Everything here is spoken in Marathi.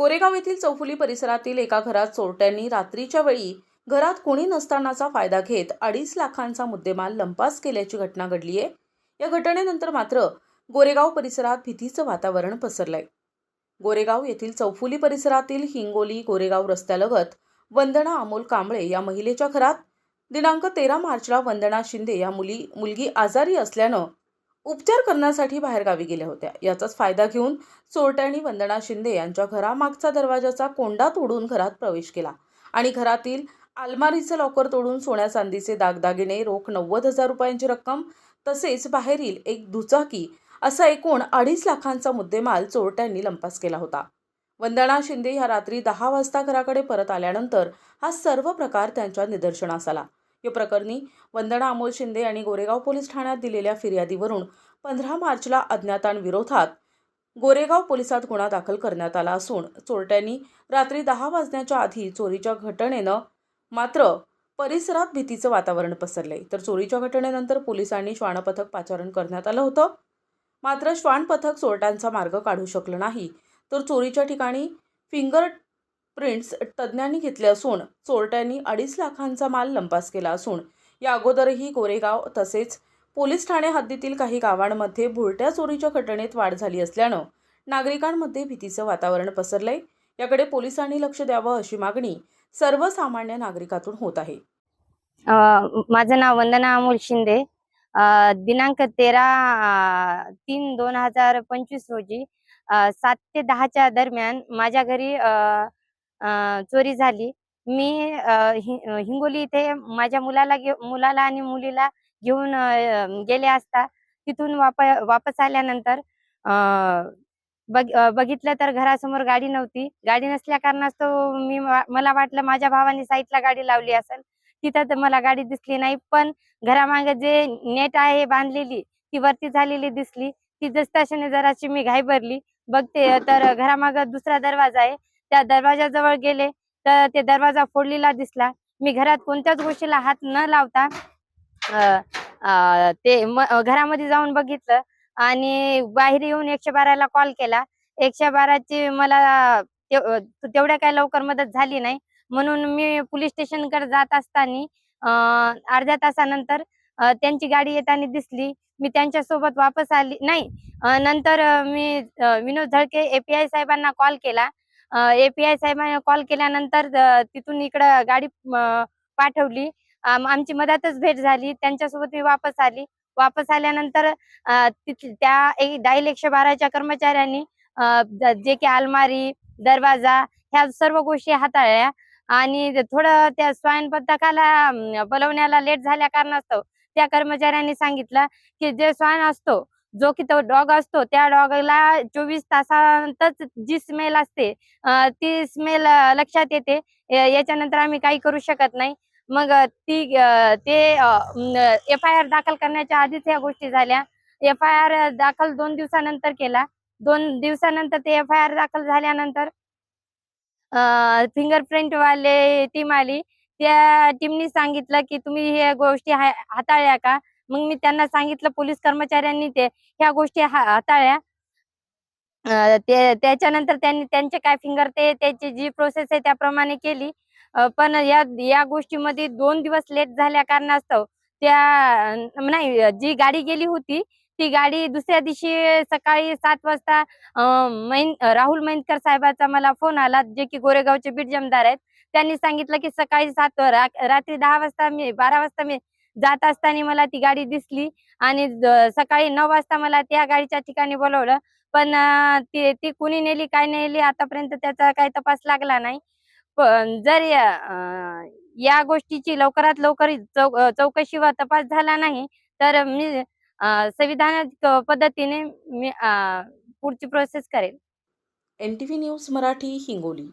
गोरेगाव येथील चौफुली परिसरातील एका घरात चोरट्यांनी रात्रीच्या वेळी घरात कोणी नसतानाचा फायदा घेत 2.5 लाखांचा मुद्देमाल लंपास केल्याची घटना घडली आहे। या घटनेनंतर मात्र गोरेगाव परिसरात भीतीचं वातावरण पसरलंय। गोरेगाव येथील चौफुली परिसरातील हिंगोली गोरेगाव रस्त्यालगत वंदना अमोल कांबळे या महिलेच्या घरात दिनांक 13 मार्चला वंदना शिंदे या मुलगी आजारी असल्यानं उपचार करण्यासाठी बाहेरगावी गेल्या होत्या। याचाच फायदा घेऊन चोरट्यांनी वंदना शिंदे यांच्या घरामागचा दरवाजाचा कोंडा तोडून घरात प्रवेश केला आणि घरातील अलमारीचं लॉकर तोडून सोन्या चांदीचे दागदागिने, रोख 90,000 रुपयांची रक्कम तसेच बाहेरील एक दुचाकी असा एकूण 2.5 लाखांचा मुद्देमाल चोरट्यांनी लंपास केला होता। वंदना शिंदे ह्या रात्री 10 वाजता घराकडे परत आल्यानंतर हा सर्व प्रकार त्यांच्या निदर्शनास आला। या प्रकरणी वंदना अमोल शिंदे यांनी गोरेगाव पोलीस ठाण्यात दिलेल्या फिर्यादीवरून 15 मार्चला अज्ञातांविरोधात गोरेगाव पोलिसात गुन्हा दाखल करण्यात आला असून चोरट्यांनी रात्री 10 वाजण्याच्या आधी चोरीच्या घटनेनं मात्र परिसरात भीतीचं वातावरण पसरले। तर चोरीच्या घटनेनंतर पोलिसांनी श्वान पथक पाचारण करण्यात आलं होतं। मात्र श्वान पथक चोरट्यांचा मार्ग काढू शकलं नाही। तर चोरीच्या ठिकाणी फिंगर प्रिंट्स तज्ज्ञांनी घेतले असून चोरट्यांनी 2.5 लाखांचा माल लंपास केला असून या अगोदरही गोरेगाव तसेच पोलीस ठाणे हद्दीतील काही गावांमध्ये भुरट्या चोरीच्या घटनेत वाढ झाली असल्यानं नागरिकांमध्ये भीतीचं वातावरण पसरलंय। याकडे पोलिसांनी लक्ष द्यावं अशी मागणी सर्वसामान्य नागरिकातून होत आहे। माझं नाव वंदना अमोल शिंदे। दिनांक 13/3/2025 रोजी 7 ते 10च्या दरम्यान माझ्या घरी चोरी झाली। मी हिंगोली इथे माझ्या मुलाला आणि मुलीला घेऊन गेले असता तिथून वापस आल्यानंतर बघितलं तर घरासमोर गाडी नव्हती। गाडी नसल्या कारणास्तव मला वाटलं माझ्या भावाने साईडला गाडी लावली असेल। तिथं तर मला गाडी दिसली नाही, पण घरामागे जे नेट आहे बांधलेली ती वरती झालेली दिसली। ती दिसताक्षणी जराशी मी घाबरली। बघते तर घरामागे दुसरा दरवाजा आहे, त्या दरवाजाजवळ गेले तर ते दरवाजा फोडलेला दिसला। मी घरात कोणत्याच गोष्टीला हात न लावता घरामध्ये जाऊन बघितलं आणि बाहेर येऊन 112ला कॉल केला। 112ची मला तेवढ्या काय लवकर मदत झाली नाही, म्हणून मी पोलीस स्टेशनकडे जात असताना अर्ध्या तासानंतर त्यांची गाडी येताना दिसली। मी त्यांच्यासोबत वापस आली नाही। नंतर मी विनोद झळके API साहेबांना कॉल केला। API साहेबांना कॉल केल्यानंतर तिथून इकडं गाडी पाठवली। आमची मधातच भेट झाली। त्यांच्यासोबत मी वापस आली। वापस आल्यानंतर त्या डायल 112च्या कर्मचाऱ्यांनी जे की अलमारी, दरवाजा ह्या सर्व गोष्टी हाताळल्या आणि थोडं त्या स्वाईन पथकाला बोलवण्याला लेट झाल्या कारणास्तव त्या कर्मचाऱ्यांनी सांगितलं की जे स्वाईन असतो, जो की तो डॉग असतो, त्या डॉगला 24 तासांतच जी स्मेल असते ती स्मेल लक्षात येते। याच्यानंतर आम्ही काही करू शकत नाही। मग ते FIR दाखल करण्याच्या आधीच ह्या गोष्टी झाल्या। FIR दाखल 2 दिवसानंतर केला। 2 दिवसानंतर ते FIR दाखल झाल्यानंतर फिंगरप्रिंट वाले टीम आली। त्या टीमनी सांगितलं की तुम्ही ह्या गोष्टी हाताळल्या का? मग मी त्यांना सांगितलं, पोलीस कर्मचाऱ्यांनी ह्या गोष्टी हाताळल्या। त्याच्यानंतर त्यांनी त्यांचे काय त्याची जी प्रोसेस आहे त्याप्रमाणे केली। पण या गोष्टीमध्ये 2 दिवस लेट झाल्या कारणास्तव नाही, जी गाडी गेली होती ती गाडी दुसऱ्या दिवशी सकाळी 7 वाजता राहुल मैनकर साहेबाचा मला फोन आला, जे की गोरेगावचे बीट जमदार आहेत। त्यांनी सांगितलं की सकाळी रात्री 12 वाजता मी जात असताना मला ती गाडी दिसली आणि सकाळी 9 वाजता मला त्या गाडीच्या ठिकाणी बोलवलं। पण ती कुणी नेली काय नेली आतापर्यंत त्याचा काही तपास लागला नाही। पण जर या गोष्टीची लवकरात लवकर चौकशी व तपास झाला नाही तर मी संविधानिक पद्धतीने मी पुढची प्रोसेस करेल। NTV news Marathi, Hingoli.